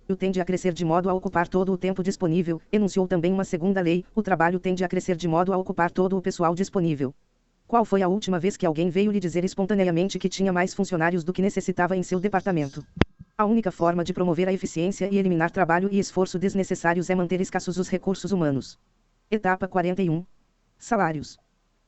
O tende a crescer de modo a ocupar todo o tempo disponível, enunciou também uma segunda lei, o trabalho tende a crescer de modo a ocupar todo o pessoal disponível. Qual foi a última vez que alguém veio lhe dizer espontaneamente que tinha mais funcionários do que necessitava em seu departamento? A única forma de promover a eficiência e eliminar trabalho e esforço desnecessários é manter escassos os recursos humanos. Etapa 41. Salários.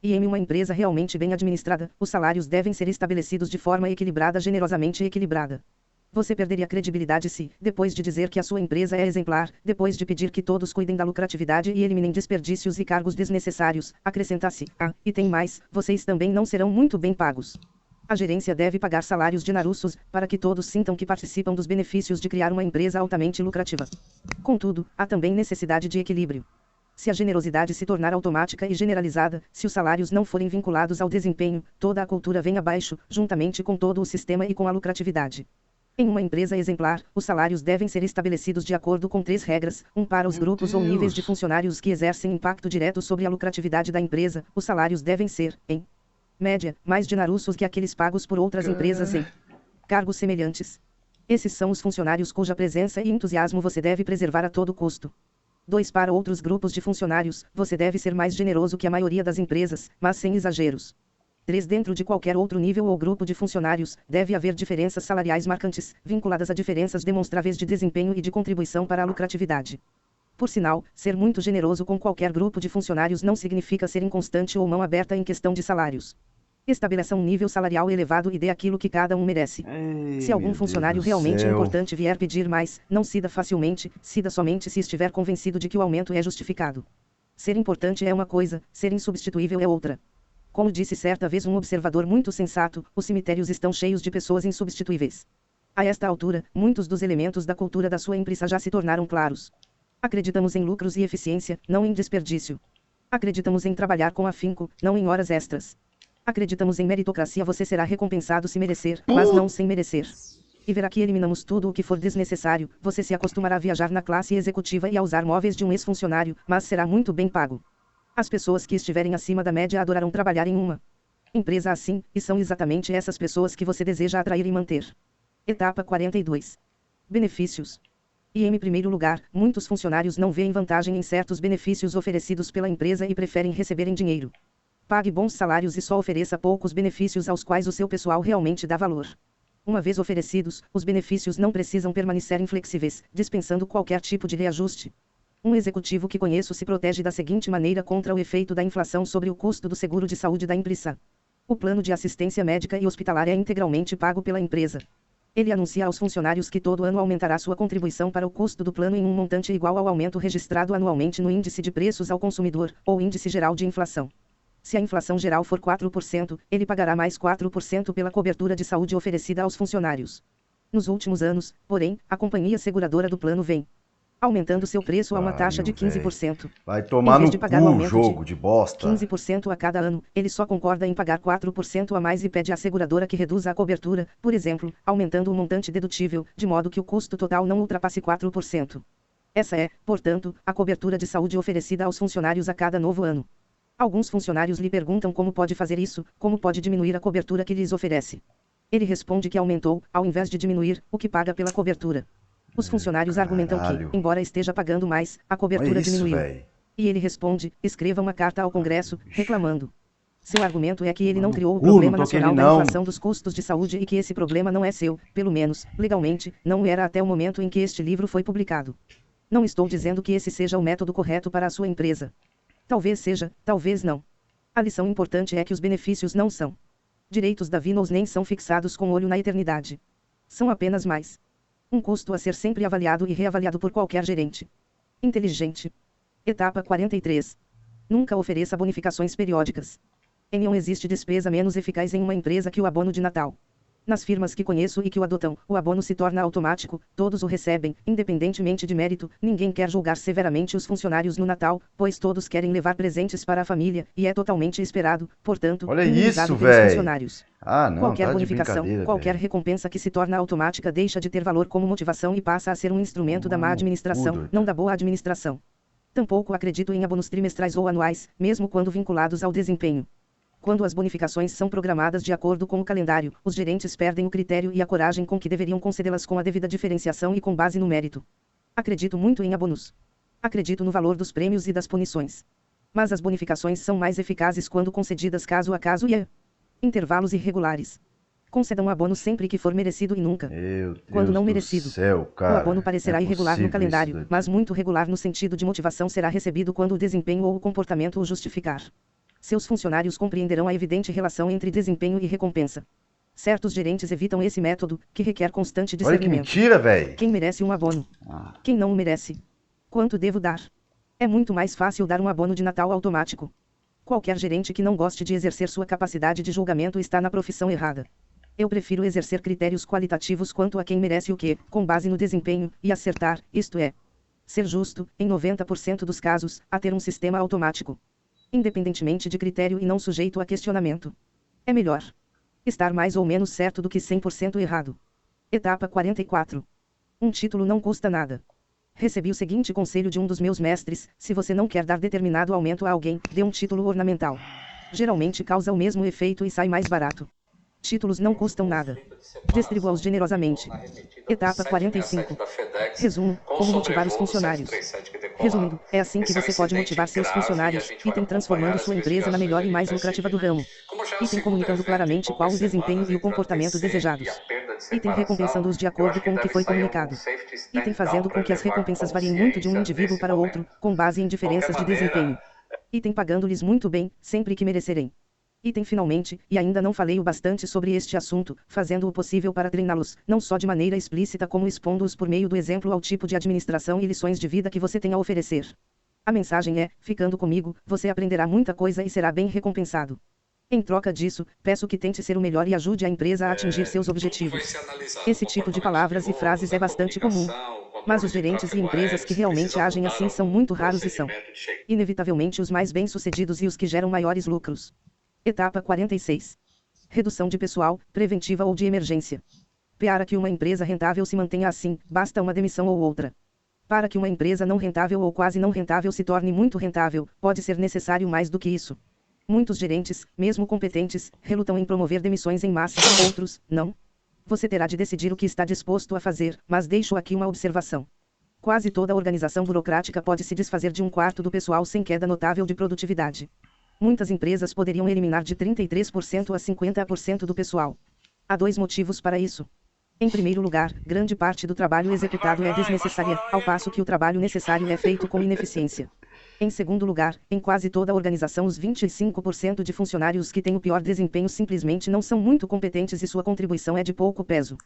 E em uma empresa realmente bem administrada, os salários devem ser estabelecidos de forma equilibrada, generosamente equilibrada. Você perderia credibilidade se, depois de dizer que a sua empresa é exemplar, depois de pedir que todos cuidem da lucratividade e eliminem desperdícios e cargos desnecessários, acrescentasse: e tem mais, vocês também não serão muito bem pagos. A gerência deve pagar salários generosos, para que todos sintam que participam dos benefícios de criar uma empresa altamente lucrativa. Contudo, há também necessidade de equilíbrio. Se a generosidade se tornar automática e generalizada, se os salários não forem vinculados ao desempenho, toda a cultura vem abaixo, juntamente com todo o sistema e com a lucratividade. Em uma empresa exemplar, os salários devem ser estabelecidos de acordo com 3 regras, para os grupos ou níveis de funcionários que exercem impacto direto sobre a lucratividade da empresa, os salários devem ser, em média, mais generosos que aqueles pagos por outras empresas em cargos semelhantes. Esses são os funcionários cuja presença e entusiasmo você deve preservar a todo custo. 2. Para outros grupos de funcionários, você deve ser mais generoso que a maioria das empresas, mas sem exageros. 3. Dentro de qualquer outro nível ou grupo de funcionários, deve haver diferenças salariais marcantes, vinculadas a diferenças demonstráveis de desempenho e de contribuição para a lucratividade. Por sinal, ser muito generoso com qualquer grupo de funcionários não significa ser inconstante ou mão aberta em questão de salários. Estabeleça um nível salarial elevado e dê aquilo que cada um merece. Se algum funcionário realmente importante vier pedir mais, não ceda facilmente, ceda somente se estiver convencido de que o aumento é justificado. Ser importante é uma coisa, ser insubstituível é outra. Como disse certa vez um observador muito sensato, os cemitérios estão cheios de pessoas insubstituíveis. A esta altura, muitos dos elementos da cultura da sua empresa já se tornaram claros. Acreditamos em lucros e eficiência, não em desperdício. Acreditamos em trabalhar com afinco, não em horas extras. Acreditamos em meritocracia, você será recompensado se merecer, mas não sem merecer. E verá que eliminamos tudo o que for desnecessário, você se acostumará a viajar na classe executiva e a usar móveis de um ex-funcionário, mas será muito bem pago. As pessoas que estiverem acima da média adorarão trabalhar em uma empresa assim, e são exatamente essas pessoas que você deseja atrair e manter. Etapa 42. Benefícios. E em primeiro lugar, muitos funcionários não veem vantagem em certos benefícios oferecidos pela empresa e preferem receber em dinheiro. Pague bons salários e só ofereça poucos benefícios aos quais o seu pessoal realmente dá valor. Uma vez oferecidos, os benefícios não precisam permanecer inflexíveis, dispensando qualquer tipo de reajuste. Um executivo que conheço se protege da seguinte maneira contra o efeito da inflação sobre o custo do seguro de saúde da empresa. O plano de assistência médica e hospitalar é integralmente pago pela empresa. Ele anuncia aos funcionários que todo ano aumentará sua contribuição para o custo do plano em um montante igual ao aumento registrado anualmente no índice de preços ao consumidor, ou índice geral de inflação. Se a inflação geral for 4%, ele pagará mais 4% pela cobertura de saúde oferecida aos funcionários. Nos últimos anos, porém, a companhia seguradora do plano vem aumentando seu preço a uma taxa de 15%. Vai tomar no cu, um jogo de bosta. 15% a cada ano, ele só concorda em pagar 4% a mais e pede à seguradora que reduza a cobertura, por exemplo, aumentando o montante dedutível, de modo que o custo total não ultrapasse 4%. Essa é, portanto, a cobertura de saúde oferecida aos funcionários a cada novo ano. Alguns funcionários lhe perguntam como pode fazer isso, como pode diminuir a cobertura que lhes oferece. Ele responde que aumentou, ao invés de diminuir, o que paga pela cobertura. Os funcionários argumentam que, embora esteja pagando mais, a cobertura diminuiu. E ele responde: escreva uma carta ao Congresso, reclamando. Seu argumento é que ele não criou o problema nacional da inflação dos custos de saúde e que esse problema não é seu, pelo menos, legalmente, não era até o momento em que este livro foi publicado. Não estou dizendo que esse seja o método correto para a sua empresa. Talvez seja, talvez não. A lição importante é que os benefícios não são direitos divinos nem são fixados com olho na eternidade. São apenas mais um custo a ser sempre avaliado e reavaliado por qualquer gerente inteligente. Etapa 43. Nunca ofereça bonificações periódicas. Não existe despesa menos eficaz em uma empresa que o abono de Natal. Nas firmas que conheço e que o adotam, o abono se torna automático, todos o recebem, independentemente de mérito, ninguém quer julgar severamente os funcionários no Natal, pois todos querem levar presentes para a família, e é totalmente esperado, portanto, minimizado pelos funcionários. Ah, não, qualquer tá bonificação, qualquer recompensa que se torna automática deixa de ter valor como motivação e passa a ser um instrumento da má administração, não da boa administração. Tampouco acredito em abonos trimestrais ou anuais, mesmo quando vinculados ao desempenho. Quando as bonificações são programadas de acordo com o calendário, os gerentes perdem o critério e a coragem com que deveriam concedê-las com a devida diferenciação e com base no mérito. Acredito muito em abonos. Acredito no valor dos prêmios e das punições. Mas as bonificações são mais eficazes quando concedidas caso a caso e a intervalos irregulares. Concedam abono sempre que for merecido e nunca, quando não merecido. O abono parecerá irregular no calendário, mas muito regular no sentido de motivação será recebido quando o desempenho ou o comportamento o justificar. Seus funcionários compreenderão a evidente relação entre desempenho e recompensa. Certos gerentes evitam esse método, que requer constante discernimento. Olha que mentira, velho! Quem merece um abono? Quem não o merece? Quanto devo dar? É muito mais fácil dar um abono de Natal automático. Qualquer gerente que não goste de exercer sua capacidade de julgamento está na profissão errada. Eu prefiro exercer critérios qualitativos quanto a quem merece o que, com base no desempenho, e acertar, isto é, ser justo, em 90% dos casos, a ter um sistema automático. Independentemente de critério e não sujeito a questionamento. É melhor estar mais ou menos certo do que 100% errado. Etapa 44. Um título não custa nada. Recebi o seguinte conselho de um dos meus mestres: se você não quer dar determinado aumento a alguém, dê um título ornamental. Geralmente causa o mesmo efeito e sai mais barato. Títulos não custam nada. Distribua-os generosamente. Etapa 45. Resumo: como motivar os funcionários. Resumindo, é assim que você pode motivar seus funcionários, item transformando sua empresa na melhor e mais lucrativa do ramo. Item comunicando claramente qual o desempenho e o comportamento desejados. Item recompensando-os de acordo com o que foi comunicado. Item fazendo com que as recompensas variem muito de um indivíduo para outro, com base em diferenças de desempenho. Item pagando-lhes muito bem, sempre que merecerem. Item finalmente, e ainda não falei o bastante sobre este assunto, fazendo o possível para treiná-los, não só de maneira explícita como expondo-os por meio do exemplo ao tipo de administração e lições de vida que você tem a oferecer. A mensagem é: ficando comigo, você aprenderá muita coisa e será bem recompensado. Em troca disso, peço que tente ser o melhor e ajude a empresa a atingir seus objetivos. Esse tipo de palavras e frases é bastante comum. Mas os gerentes e empresas que realmente agem assim são muito raros e são, inevitavelmente, os mais bem-sucedidos e os que geram maiores lucros. Etapa 46. Redução de pessoal, preventiva ou de emergência. Para que uma empresa rentável se mantenha assim, basta uma demissão ou outra. Para que uma empresa não rentável ou quase não rentável se torne muito rentável, pode ser necessário mais do que isso. Muitos gerentes, mesmo competentes, relutam em promover demissões em massa, outros, não. Você terá de decidir o que está disposto a fazer, mas deixo aqui uma observação. Quase toda organização burocrática pode se desfazer de um quarto do pessoal sem queda notável de produtividade. Muitas empresas poderiam eliminar de 33% a 50% do pessoal. Há dois motivos para isso. Em primeiro lugar, grande parte do trabalho executado é desnecessária, ao passo que o trabalho necessário é feito com ineficiência. Em segundo lugar, em quase toda a organização os 25% de funcionários que têm o pior desempenho simplesmente não são muito competentes e sua contribuição é de pouco peso.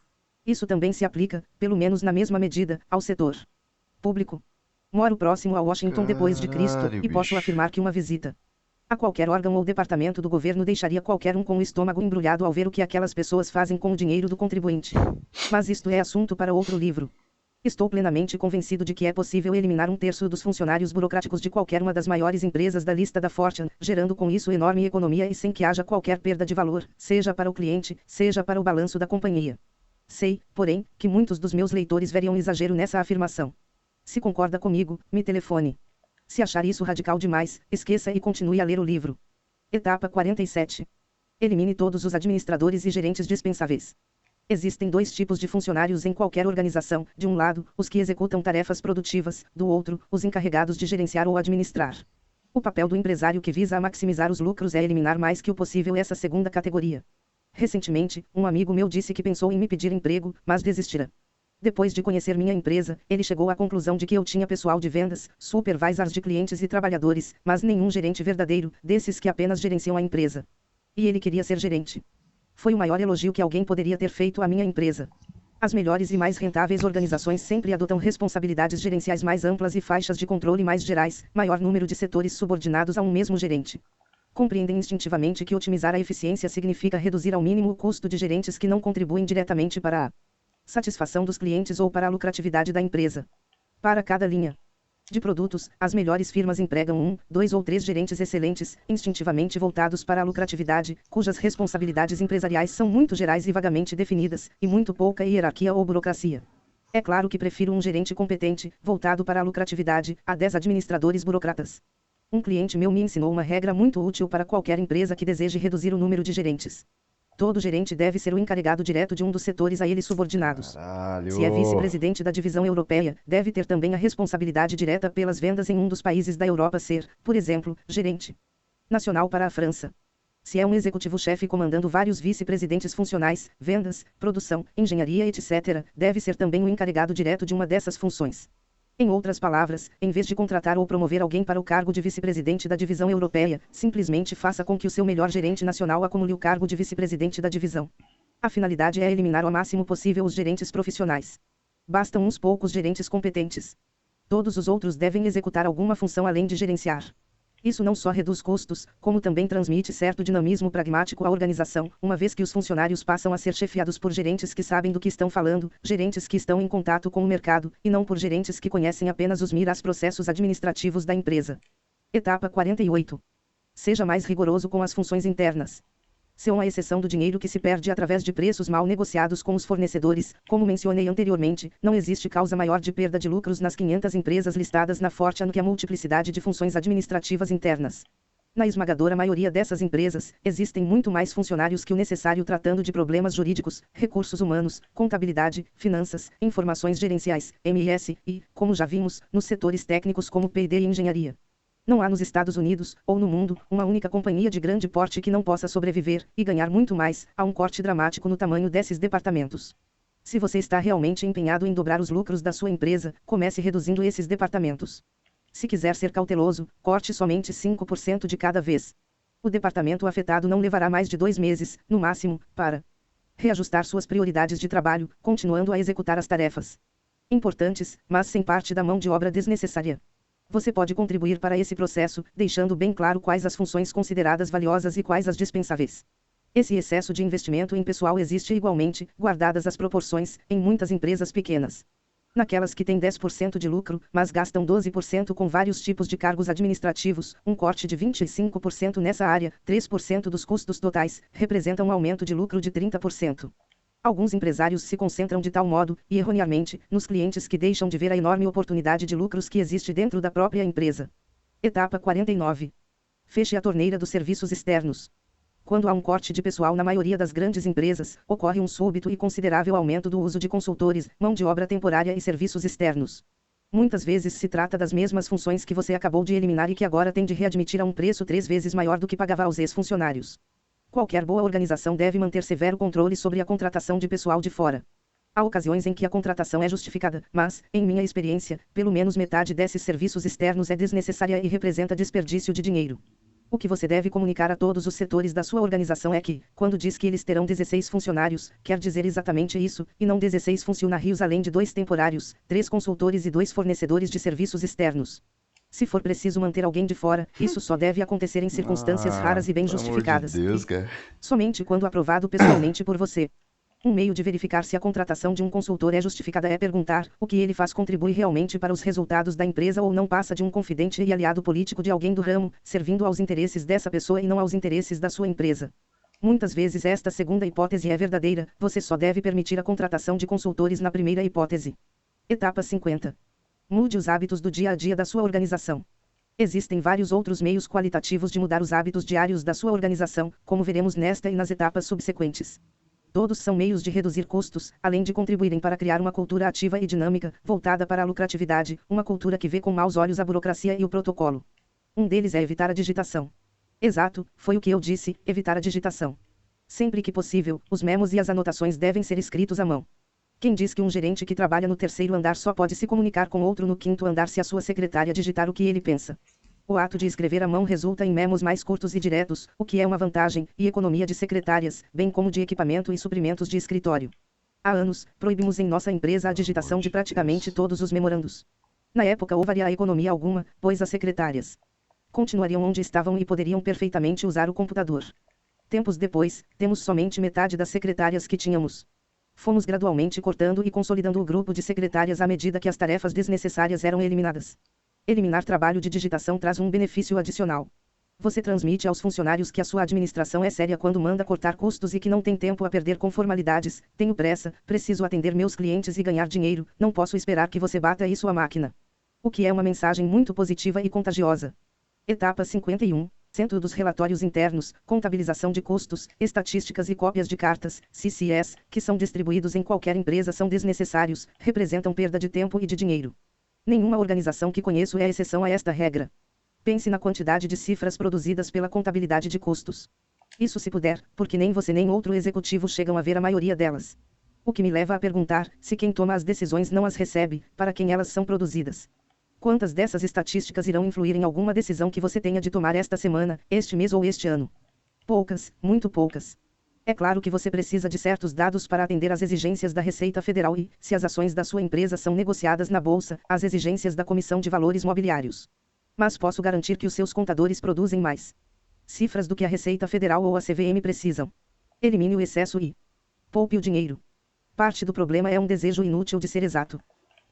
Isso também se aplica, pelo menos na mesma medida, ao setor público. Moro próximo a Washington depois de Cristo, e posso afirmar que uma visita a qualquer órgão ou departamento do governo deixaria qualquer um com o estômago embrulhado ao ver o que aquelas pessoas fazem com o dinheiro do contribuinte. Mas isto é assunto para outro livro. Estou plenamente convencido de que é possível eliminar um terço dos funcionários burocráticos de qualquer uma das maiores empresas da lista da Fortune, gerando com isso enorme economia e sem que haja qualquer perda de valor, seja para o cliente, seja para o balanço da companhia. Sei, porém, que muitos dos meus leitores veriam exagero nessa afirmação. Se concorda comigo, me telefone. Se achar isso radical demais, esqueça e continue a ler o livro. Etapa 47. Elimine todos os administradores e gerentes dispensáveis. Existem dois tipos de funcionários em qualquer organização: de um lado, os que executam tarefas produtivas, do outro, os encarregados de gerenciar ou administrar. O papel do empresário que visa a maximizar os lucros é eliminar mais que o possível essa segunda categoria. Recentemente, um amigo meu disse que pensou em me pedir emprego, mas desistirá. Depois de conhecer minha empresa, ele chegou à conclusão de que eu tinha pessoal de vendas, supervisors de clientes e trabalhadores, mas nenhum gerente verdadeiro, desses que apenas gerenciam a empresa. E ele queria ser gerente. Foi o maior elogio que alguém poderia ter feito à minha empresa. As melhores e mais rentáveis organizações sempre adotam responsabilidades gerenciais mais amplas e faixas de controle mais gerais, maior número de setores subordinados a um mesmo gerente. Compreendem instintivamente que otimizar a eficiência significa reduzir ao mínimo o custo de gerentes que não contribuem diretamente para a satisfação dos clientes ou para a lucratividade da empresa. Para cada linha de produtos, as melhores firmas empregam 1, 2 ou 3 gerentes excelentes, instintivamente voltados para a lucratividade, cujas responsabilidades empresariais são muito gerais e vagamente definidas, e muito pouca hierarquia ou burocracia. É claro que prefiro um gerente competente, voltado para a lucratividade, a 10 administradores burocratas. Um cliente meu me ensinou uma regra muito útil para qualquer empresa que deseje reduzir o número de gerentes. Todo gerente deve ser o encarregado direto de um dos setores a ele subordinados. Caralho. Se é vice-presidente da divisão europeia, deve ter também a responsabilidade direta pelas vendas em um dos países da Europa ser, por exemplo, gerente nacional para a França. Se é um executivo-chefe comandando vários vice-presidentes funcionais, vendas, produção, engenharia, etc., deve ser também o encarregado direto de uma dessas funções. Em outras palavras, em vez de contratar ou promover alguém para o cargo de vice-presidente da divisão europeia, simplesmente faça com que o seu melhor gerente nacional acumule o cargo de vice-presidente da divisão. A finalidade é eliminar ao máximo possível os gerentes profissionais. Bastam uns poucos gerentes competentes. Todos os outros devem executar alguma função além de gerenciar. Isso não só reduz custos, como também transmite certo dinamismo pragmático à organização, uma vez que os funcionários passam a ser chefiados por gerentes que sabem do que estão falando, gerentes que estão em contato com o mercado, e não por gerentes que conhecem apenas os miras processos administrativos da empresa. Etapa 48. Seja mais rigoroso com as funções internas. São a exceção do dinheiro que se perde através de preços mal negociados com os fornecedores, como mencionei anteriormente, não existe causa maior de perda de lucros nas 500 empresas listadas na Fortune que a multiplicidade de funções administrativas internas. Na esmagadora maioria dessas empresas, existem muito mais funcionários que o necessário tratando de problemas jurídicos, recursos humanos, contabilidade, finanças, informações gerenciais, MS, e, como já vimos, nos setores técnicos como P&D e engenharia. Não há nos Estados Unidos, ou no mundo, uma única companhia de grande porte que não possa sobreviver, e ganhar muito mais, a um corte dramático no tamanho desses departamentos. Se você está realmente empenhado em dobrar os lucros da sua empresa, comece reduzindo esses departamentos. Se quiser ser cauteloso, corte somente 5% de cada vez. O departamento afetado não levará mais de 2 meses, no máximo, para reajustar suas prioridades de trabalho, continuando a executar as tarefas importantes, mas sem parte da mão de obra desnecessária. Você pode contribuir para esse processo, deixando bem claro quais as funções consideradas valiosas e quais as dispensáveis. Esse excesso de investimento em pessoal existe igualmente, guardadas as proporções, em muitas empresas pequenas. Naquelas que têm 10% de lucro, mas gastam 12% com vários tipos de cargos administrativos, um corte de 25% nessa área, 3% dos custos totais, representa um aumento de lucro de 30%. Alguns empresários se concentram de tal modo, e erroneamente, nos clientes que deixam de ver a enorme oportunidade de lucros que existe dentro da própria empresa. Etapa 49. Feche a torneira dos serviços externos. Quando há um corte de pessoal na maioria das grandes empresas, ocorre um súbito e considerável aumento do uso de consultores, mão de obra temporária e serviços externos. Muitas vezes se trata das mesmas funções que você acabou de eliminar e que agora tem de readmitir a um preço 3 vezes maior do que pagava aos ex-funcionários. Qualquer boa organização deve manter severo controle sobre a contratação de pessoal de fora. Há ocasiões em que a contratação é justificada, mas, em minha experiência, pelo menos metade desses serviços externos é desnecessária e representa desperdício de dinheiro. O que você deve comunicar a todos os setores da sua organização é que, quando diz que eles terão 16 funcionários, quer dizer exatamente isso, e não 16 funcionários além de 2 temporários, 3 consultores e 2 fornecedores de serviços externos. Se for preciso manter alguém de fora, isso só deve acontecer em circunstâncias raras e bem justificadas. Pelo amor de Deus, cara. Somente quando aprovado pessoalmente por você. Um meio de verificar se a contratação de um consultor é justificada é perguntar: o que ele faz contribui realmente para os resultados da empresa ou não passa de um confidente e aliado político de alguém do ramo, servindo aos interesses dessa pessoa e não aos interesses da sua empresa. Muitas vezes esta segunda hipótese é verdadeira, você só deve permitir a contratação de consultores na primeira hipótese. Etapa 50. Mude os hábitos do dia a dia da sua organização. Existem vários outros meios qualitativos de mudar os hábitos diários da sua organização, como veremos nesta e nas etapas subsequentes. Todos são meios de reduzir custos, além de contribuírem para criar uma cultura ativa e dinâmica, voltada para a lucratividade, uma cultura que vê com maus olhos a burocracia e o protocolo. Um deles é evitar a digitação. Exato, foi o que eu disse, evitar a digitação. Sempre que possível, os memos e as anotações devem ser escritos à mão. Quem diz que um gerente que trabalha no 3º andar só pode se comunicar com outro no 5º andar se a sua secretária digitar o que ele pensa? O ato de escrever à mão resulta em memos mais curtos e diretos, o que é uma vantagem, e economia de secretárias, bem como de equipamento e suprimentos de escritório. Há anos, proibimos em nossa empresa a digitação de praticamente todos os memorandos. Na época houveria economia alguma, pois as secretárias continuariam onde estavam e poderiam perfeitamente usar o computador. Tempos depois, temos somente metade das secretárias que tínhamos. Fomos gradualmente cortando e consolidando o grupo de secretárias à medida que as tarefas desnecessárias eram eliminadas. Eliminar trabalho de digitação traz um benefício adicional. Você transmite aos funcionários que a sua administração é séria quando manda cortar custos e que não tem tempo a perder com formalidades. Tenho pressa, preciso atender meus clientes e ganhar dinheiro, não posso esperar que você bata isso à máquina. O que é uma mensagem muito positiva e contagiosa. Etapa 51. Centro dos relatórios internos, contabilização de custos, estatísticas e cópias de cartas, CCS, que são distribuídos em qualquer empresa são desnecessários, representam perda de tempo e de dinheiro. Nenhuma organização que conheço é exceção a esta regra. Pense na quantidade de cifras produzidas pela contabilidade de custos. Isso se puder, porque nem você nem outro executivo chegam a ver a maioria delas. O que me leva a perguntar, se quem toma as decisões não as recebe, para quem elas são produzidas. Quantas dessas estatísticas irão influir em alguma decisão que você tenha de tomar esta semana, este mês ou este ano? Poucas, muito poucas. É claro que você precisa de certos dados para atender às exigências da Receita Federal e, se as ações da sua empresa são negociadas na bolsa, às exigências da Comissão de Valores Mobiliários. Mas posso garantir que os seus contadores produzem mais cifras do que a Receita Federal ou a CVM precisam. Elimine o excesso e poupe o dinheiro. Parte do problema é um desejo inútil de ser exato.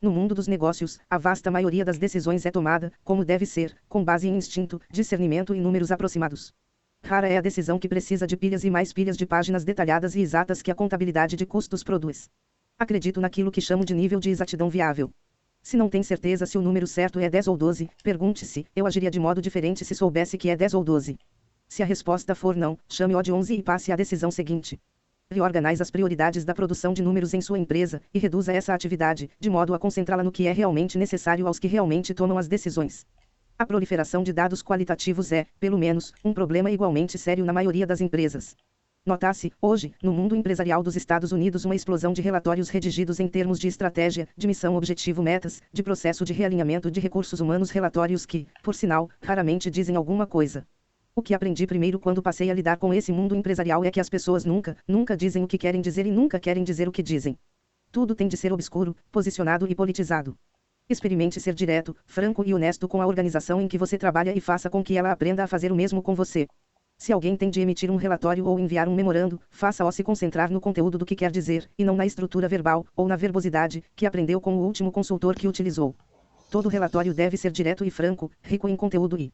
No mundo dos negócios, a vasta maioria das decisões é tomada, como deve ser, com base em instinto, discernimento e números aproximados. Rara é a decisão que precisa de pilhas e mais pilhas de páginas detalhadas e exatas que a contabilidade de custos produz. Acredito naquilo que chamo de nível de exatidão viável. Se não tem certeza se o número certo é 10 ou 12, pergunte-se, eu agiria de modo diferente se soubesse que é 10 ou 12. Se a resposta for não, chame-o de 11 e passe à decisão seguinte. Reorganize as prioridades da produção de números em sua empresa, e reduza essa atividade, de modo a concentrá-la no que é realmente necessário aos que realmente tomam as decisões. A proliferação de dados qualitativos é, pelo menos, um problema igualmente sério na maioria das empresas. Nota-se, hoje, no mundo empresarial dos Estados Unidos uma explosão de relatórios redigidos em termos de estratégia, de missão objetivo metas, de processo de realinhamento de recursos humanos relatórios que, por sinal, raramente dizem alguma coisa. O que aprendi primeiro quando passei a lidar com esse mundo empresarial é que as pessoas nunca dizem o que querem dizer e nunca querem dizer o que dizem. Tudo tem de ser obscuro, posicionado e politizado. Experimente ser direto, franco e honesto com a organização em que você trabalha e faça com que ela aprenda a fazer o mesmo com você. Se alguém tem de emitir um relatório ou enviar um memorando, faça-o se concentrar no conteúdo do que quer dizer, e não na estrutura verbal, ou na verbosidade, que aprendeu com o último consultor que utilizou. Todo relatório deve ser direto e franco, rico em conteúdo e